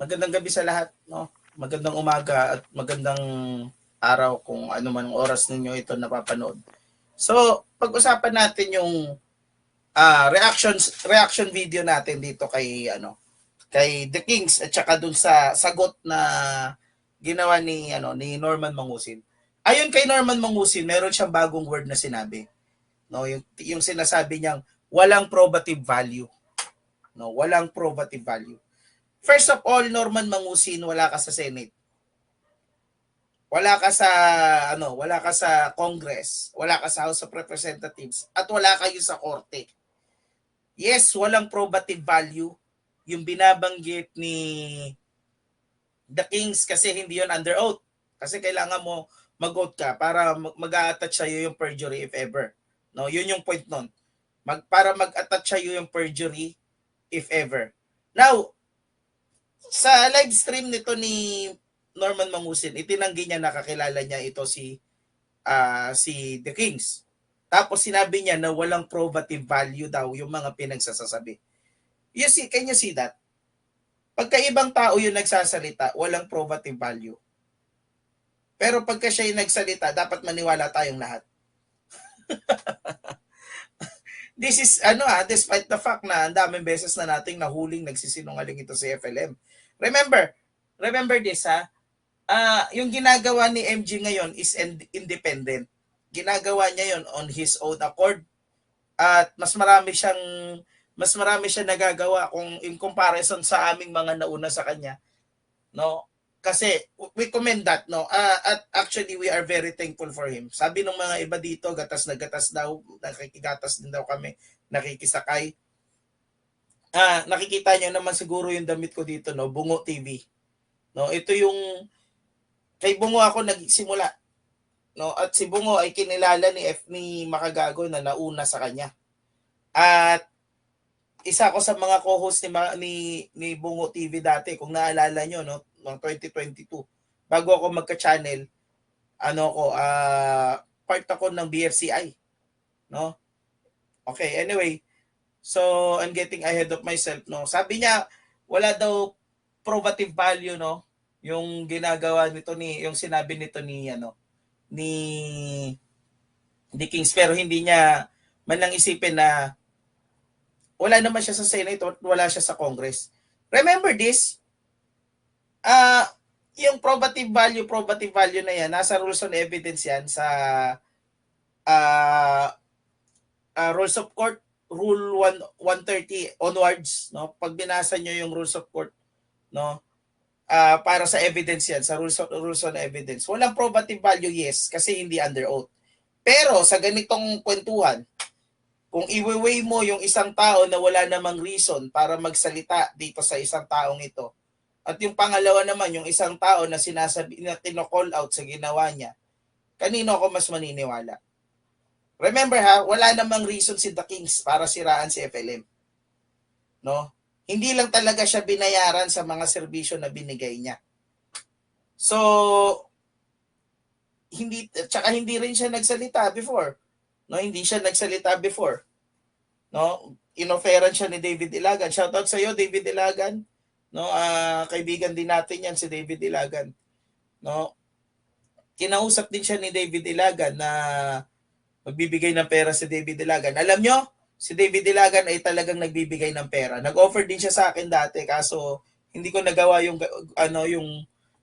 Magandang gabi sa lahat, no? Magandang umaga at magandang araw kung ano man ang oras ninyo ito napapanood. So, pag-usapan natin yung reaction video natin dito kay The Kings at saka dun sa sagot na ginawa ni Norman Mangusin. Ayon kay Norman Mangusin, meron siyang bagong word na sinabi, no? Yung sinasabi niyang walang probative value, no? Walang probative value. First of all, Norman Mangusin, wala ka sa Senate. Wala ka sa Congress, wala ka sa House of Representatives, at wala kayo sa korte. Yes, walang probative value yung binabanggit ni The Kings kasi hindi yon under oath. Kasi kailangan mo mag-oath ka para mag-a-attach sa'yo yung perjury if ever. No, yun yung point nun. Para mag-attach sa'yo yung perjury if ever. Now, sa live stream nito ni Norman Mangusin, itinanggi niya nakakilala niya ito si The Kings. Tapos sinabi niya na walang probative value daw yung mga pinagsasasabi. Can you see that? Pagka ibang tao yung nagsasalita, walang probative value. Pero pagka siya yung nagsalita, dapat maniwala tayong lahat. This is despite the fact na ang daming beses na nating nahuling nagsisinungaling ito si FLM. Remember this yung ginagawa ni MG ngayon is independent. Ginagawa niya yon on his own accord at mas marami siyang nagagawa kung in comparison sa aming mga nauna sa kanya, no? Kasi we commend that, no? At actually we are very thankful for him. Sabi ng mga iba dito, gatas na gatas daw, nakikigatas din daw kami, nakikisakay. Nakikita niyo naman siguro yung damit ko dito, no? Bungo TV. No, ito yung kay Bungo ako nagsimula. No, at si Bungo ay kinilala ni Makagago na nauna sa kanya. At isa ko sa mga co-host ni Bungo TV dati, kung naalala nyo, no, noong 2022. Bago ako magka-channel, part ako ng BFCI, no? Okay, anyway. So, I'm getting ahead of myself, no. Sabi niya, wala daw probative value, no, yung ginagawa nito yung sinabi nito ni Kings, pero hindi niya man lang isipin na wala naman siya sa Senate at wala siya sa Congress. Remember this, yung probative value na yan, nasa rules on evidence yan sa rules of court, rule 130 onwards, no? Pag binasa niyo yung rules of court, no? Para sa evidence yan, sa rules on evidence. Walang probative value, yes, kasi hindi under oath. Pero sa ganitong kwentuhan, kung i-weigh mo yung isang tao na wala namang reason para magsalita dito sa isang taong ito, at yung pangalawa naman, yung isang tao na sinasabi na tino-call out sa ginawa niya, kanino ako mas maniniwala? Remember wala namang reason si The Kings para siraan si FLM. No? Hindi lang talaga siya binayaran sa mga serbisyo na binigay niya. So, hindi rin siya nagsalita before. No, hindi siya nagsalita before. No, inoferan siya ni David Ilagan. Shoutout sa iyo, David Ilagan. No, kaibigan din natin 'yan si David Ilagan. No, kinausap din siya ni David Ilagan na magbibigay ng pera si David Ilagan. Alam nyo, si David Ilagan ay talagang nagbibigay ng pera. Nag-offer din siya sa akin dati, kaso hindi ko nagawa yung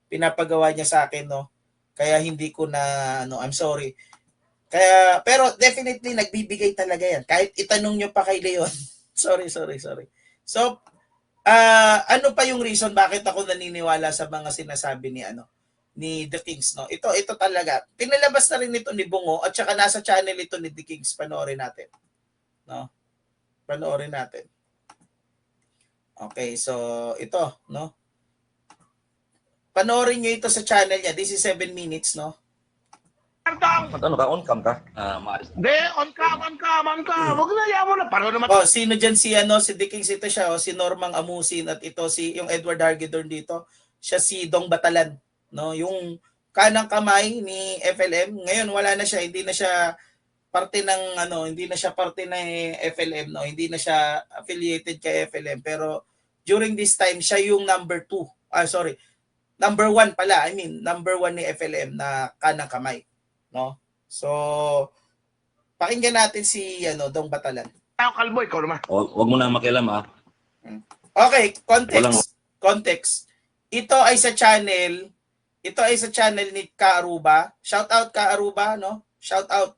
pinapagawa niya sa akin, no. Kaya hindi ko na I'm sorry. Pero definitely nagbibigay talaga yan. Kahit itanong nyo pa kay Leon. sorry. So, ano pa yung reason bakit ako naniniwala sa mga sinasabi ni The Kings, no? Ito talaga. Pinalabas na rin ito ni Bungo at saka nasa channel ito ni The Kings. Panoorin natin. No? Panoorin natin. Okay, so ito, no? Panoorin nyo ito sa channel niya. This is 7 minutes, no? Ano ka? On-cam ka? Hindi, on-cam. Huwag na yan mo na. Paano naman? Oh, sino dyan si The Kings, ito siya, si Normang Amusin, at ito yung Edward Hargidor dito. Siya si Dong Batalan, no? Yung kanang kamay ni FLM. Ngayon wala na siya, hindi na siya parte ng FLM, no? Hindi na siya affiliated kay FLM, pero during this time siya yung number 2 sorry. Number 1 pala. I mean, number 1 ni FLM na kanang kamay. No? So, pakinggan natin si Dong Batalan. Tao kalbo, ikaw naman. Huwag mo na makialam ah. Okay, context. Ito ay sa channel ni Ka Aruba. Shout out Ka Aruba, no? Shout out.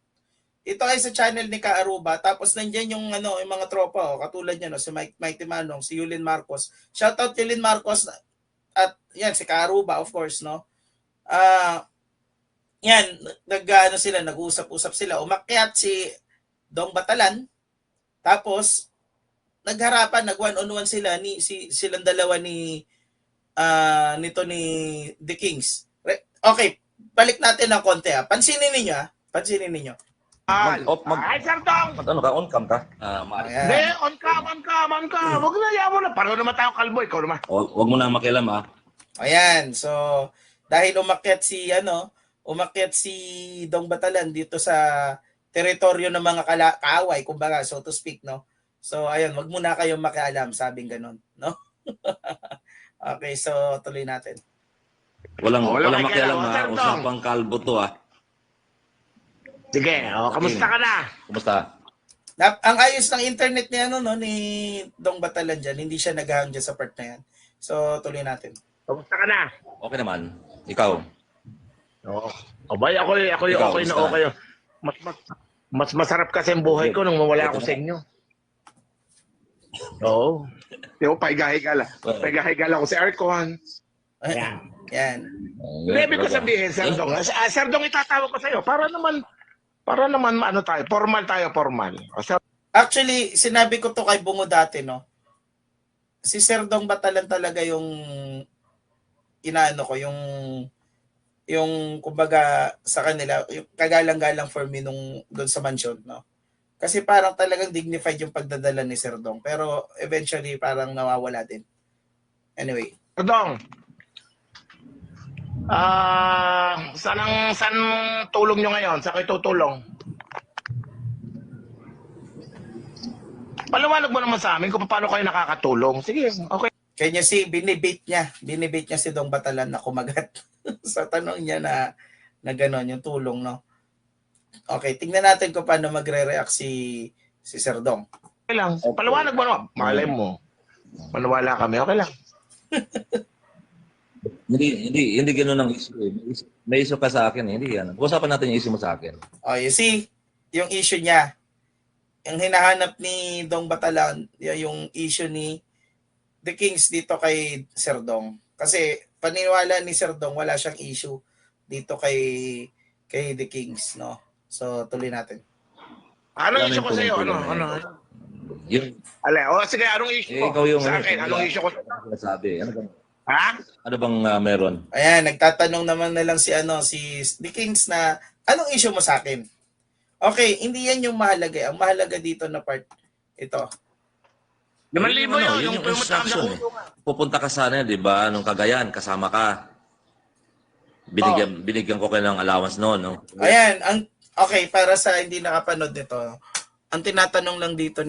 Ito ay sa channel ni Ka Aruba. Tapos nandiyan yung yung mga tropa, katulad niya, no, si Mike Timanong, si Yulin Marcos. Shout out Yulin Marcos at yan si Ka Aruba, of course, no. Yan, nag-uusap-usap sila. Umakyat si Dong Batalan. Tapos nagharapan, nag-one-on-one sila silang dalawa nito ni The Kings. Okay, balik natin ng konti ah. Pansinin ninyo. Ay, Sir Dong! On cam ka? Maaari. Hindi, on cam. Huwag na yaman mo na. Pareho naman tayo kalbo, ikaw naman. Huwag mo na makialam ah. Ayan, so dahil umakyat si Dong Batalan dito sa teritoryo ng mga kaaway, kumbaga, so to speak, no. So ayun, wag muna kayong makialam, sabing ganun, no? Okay, so tuloy natin. Walang makialam ha. Usapang kalbo to ah. Sige, kamusta ka na? Kumusta? Ang ayos ng internet niya ni Dong Batalan dyan, hindi siya naghahang dyan sa part na yan. So tuloy natin. Kamusta ka na? Okay naman. Ikaw? Oo. Abay, ako okay na okay. Mas masarap kasi ang buhay ko nung mawala ako sa inyo. Oo. Di ba, paigahigal ako si Arcon. Yan. Ibig ko sabihin, Sir Dong. Sir Dong, itatawag ko sa'yo. Para naman formal. Actually, sinabi ko to kay Bungo dati, no. Si Sir Dong Batalan talaga yung yung kumbaga sa kanila, yung kagalang-galang for me doon sa mansion, no. Kasi parang talagang dignified yung pagdadala ni Sir Dong, pero eventually parang nawawala din. Anyway, Sir Dong. Saan tulong nyo ngayon? Saan kayo tutulong? Paliwanag mo naman sa amin kung paano kayo nakakatulong. Sige, okay. kanya binibait niya si Dong Batalan na kumagat sa tanong niya na gano'n yung tulong, no. Okay, tingnan natin kung paano magre-react si Sir Dong. Okay lang. Paliwanag mo naman. Malay mo. Maniwala kami. Okay lang. Hindi ganoon ang issue eh. May issue ka sa akin eh. Hindi yan. Usapan natin yung issue mo sa akin. Oh, you see, yung issue niya, yung hinahanap ni Dong Batalan, yung issue ni The Kings dito kay Sir Dong. Kasi paniniwala ni Sir Dong, wala siyang issue dito kay The Kings, no? So, tuloy natin. Anong issue ko sa'yo? Ano? Sige, anong issue ko? Ikaw yung sa akin, anong issue ko? Sabi, ano bang Ha? Ano bang meron? Ayan, nagtatanong naman na lang si The Kings na, anong issue mo sa akin? Okay, hindi yan yung mahalaga. Ang mahalaga dito na part, ito. 5,000 yun yung instruction eh. Pupunta ka sana, di ba? Nung Cagayan, kasama ka. Binigyan ko kayo ng allowance noon, no? Ayan, okay, para sa hindi nakapanood nito, ang tinatanong lang dito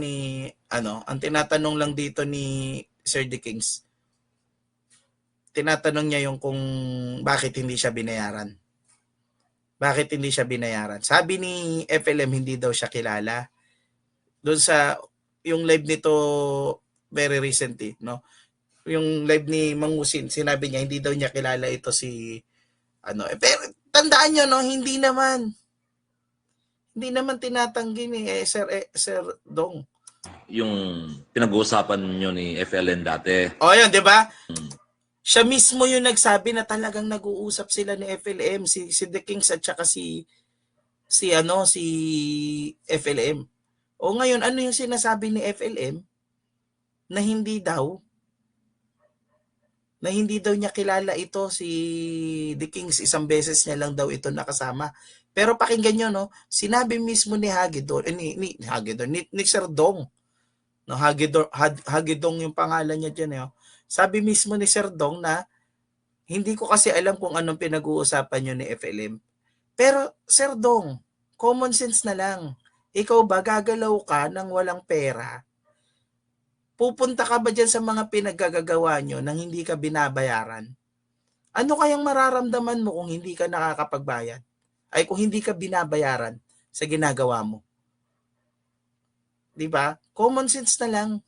ni Sir The Kings, tinatanong niya yung kung bakit hindi siya binayaran. Bakit hindi siya binayaran? Sabi ni FLM, hindi daw siya kilala. Doon sa yung live nito very recently, no? Yung live ni Mangusin, sinabi niya hindi daw niya kilala ito si pero tandaan niyo, no, hindi naman tinatanggi ni Sir Dong. Yung pinag-uusapan niyo ni FLN dati. Oh, yun, 'di ba? Siya mismo yung nagsabi na talagang nag-uusap sila ni FLM, si The Kings at saka si FLM. O ngayon, ano yung sinasabi ni FLM? Na hindi daw niya kilala ito si The Kings, isang beses niya lang daw ito nakasama. Pero pakinggan nyo, no, sinabi mismo ni Hagedorn, ni Sir Dong, no, Hagedorn yung pangalan niya diyan, eh. Sabi mismo ni Sir Dong na hindi ko kasi alam kung anong pinag-uusapan niyo ni FLM. Pero Sir Dong, common sense na lang. Ikaw ba gagalaw ka ng walang pera? pupunta ka ba dyan sa mga pinaggagawa nyo nang hindi ka binabayaran? Ano kayang mararamdaman mo kung hindi ka nakakapagbayad? Ay kung hindi ka binabayaran sa ginagawa mo? 'Di ba? Common sense na lang.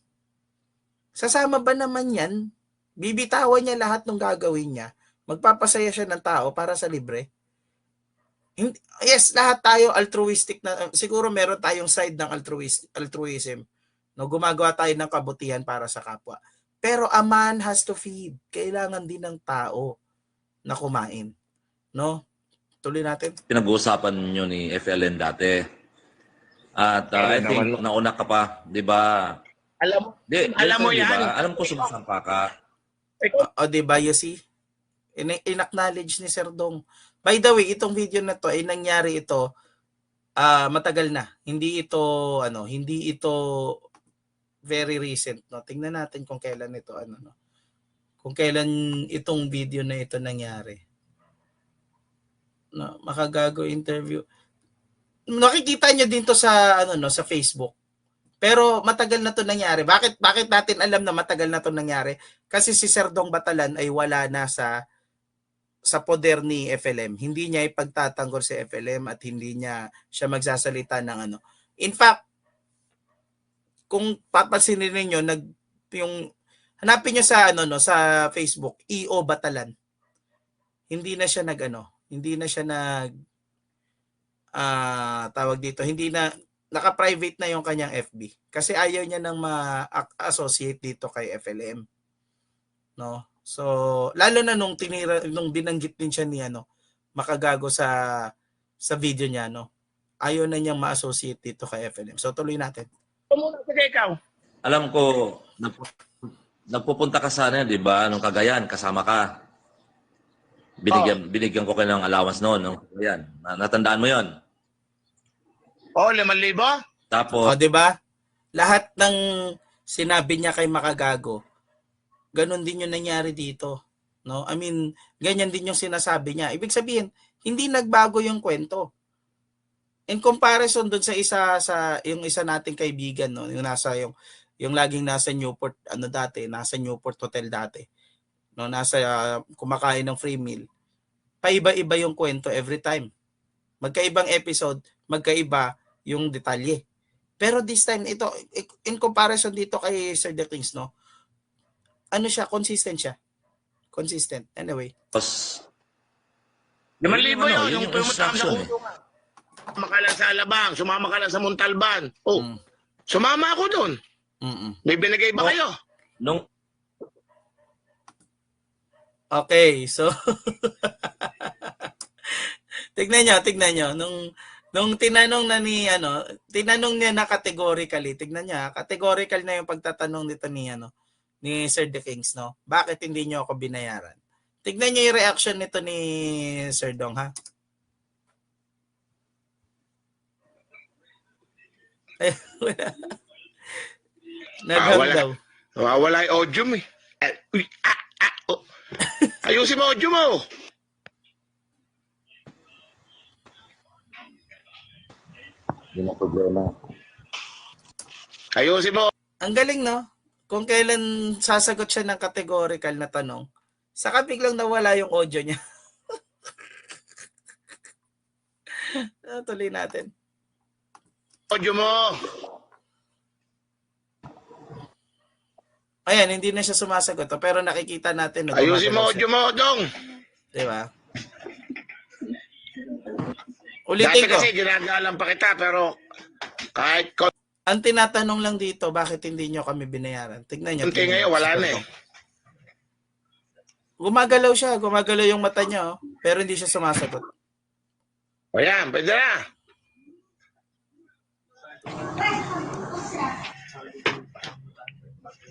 Sasama ba naman 'yan? Bibitawan niya lahat ng gagawin niya. Magpapasaya siya ng tao para sa libre. Yes, lahat tayo altruistic na siguro meron tayong side ng altruism. No, gumagawa tayo ng kabutihan para sa kapwa. Pero a man has to feed. Kailangan din ng tao na kumain. No? Tuloy natin. Pinag-uusapan nyo ni FLN dati. At I think nauna ka pa, di ba? Alam mo yan. Diba? Alam ko sumasampa ka. O di ba, you see? In-acknowledge ni Sir Dong. By the way, itong video na to ay nangyari ito matagal na. Hindi ito very recent, no. Tingnan natin kung kailan ito Kung kailan itong video na ito nangyari. No, makagago interview. Nakikita niyo din to sa sa Facebook. Pero matagal na to nangyari. Bakit natin alam na matagal na to nangyari? Kasi si Sir Dong Batalan ay wala na sa poder ni FLM. Hindi niya ipagtatanggol si FLM at hindi niya siya magsasalita ng In fact, kung papansinin niyo hanapin niyo sa sa Facebook, EO Batalan. Hindi na siya hindi na siya tawag dito, hindi na naka-private na yung kanyang FB kasi ayaw niya nang ma-associate dito kay FLM. No? So, lalo na nung binanggit din siya ni makagago sa video niya, ayaw na niyang ma-associate dito kay FLM. So, tuloy natin. Ikaw. Alam ko, nagpupunta ka sana, di ba? Nung Cagayan, kasama ka. Binigyan ko kayo ng allowance noon. Nung Cagayan. Natandaan mo yon? 5,000? Tapos, di ba? Lahat ng sinabi niya kay Makagago, ganun din yung nangyari dito. No? I mean, ganyan din yung sinasabi niya. Ibig sabihin, hindi nagbago yung kwento. In comparison doon sa yung isa nating kaibigan, no, yung laging nasa Newport nasa Newport Hotel dati. No, kumakain ng free meal. Paiba-iba yung kwento every time. Magkaibang episode, magkaiba yung detalye. Pero this time ito in comparison dito kay Sir The Kings, no. Consistent siya. Consistent. Anyway. 5,000 yun, yung pumunta ka sa kulungan. Sumama ka lang sa Alabang, sumama ka lang sa Montalban. Sumama ako doon. May binigay ba kayo? Okay, so tignan nyo nung tinanong na tinanong niya na categorically, tignan niya, categorical na yung pagtatanong nito ni Sir The Kings, no? Bakit hindi niyo ako binayaran? Tignan niyo yung reaction nito ni Sir Dong, ha? Naghang daw. Wala yung audio mo eh. Ayusin mo audio mo. Hindi na problema. Ayusin mo. Ang galing, no? Kung kailan sasagot siya ng categorical na tanong, saka biglang nawala yung audio niya. Tuloy natin. Audio mo. Ayan, hindi na siya sumasagot. Pero nakikita natin. Ayusin mo audio mo, Dong. Diba? Ulitin ko. Dati kasi ginagalang pa kita, pero kahit ang tinatanong lang dito, bakit hindi nyo kami binayaran? Tignan nyo. Kunti ngayon, wala na eh. Gumagalaw siya. Gumagalaw yung mata niya. Pero hindi siya sumasagot. O yan, pwede na.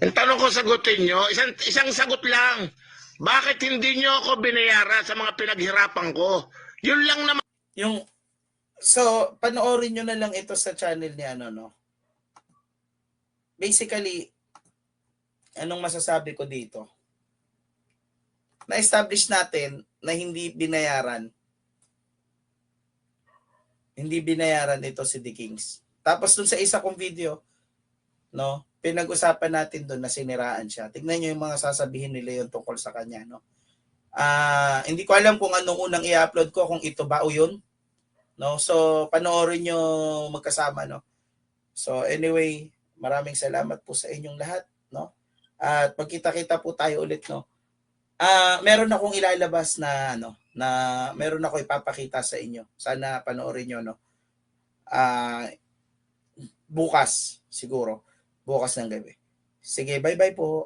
Ang tanong ko sagutin nyo, isang sagot lang. Bakit hindi nyo ako binayaran sa mga pinaghirapan ko? Yun lang naman. So, panoorin nyo na lang ito sa channel ni Basically, anong masasabi ko dito? Na-establish natin na hindi binayaran ito si The Kings. Tapos dun sa isa kong video, no, pinag-usapan natin doon na siniraan siya. Tingnan niyo yung mga sasabihin ni Leon tungkol sa kanya, no? Hindi ko alam kung anong unang i-upload ko, kung ito ba o yun, no? So panoorin niyo magkasama, no? So anyway, maraming salamat po sa inyong lahat, no? At magkita-kita po tayo ulit, no? Meron akong ilalabas na ano, na meron ako ipapakita sa inyo. Sana panoorin niyo, no? Bukas siguro, bukas ng gabi. Sige, bye-bye po.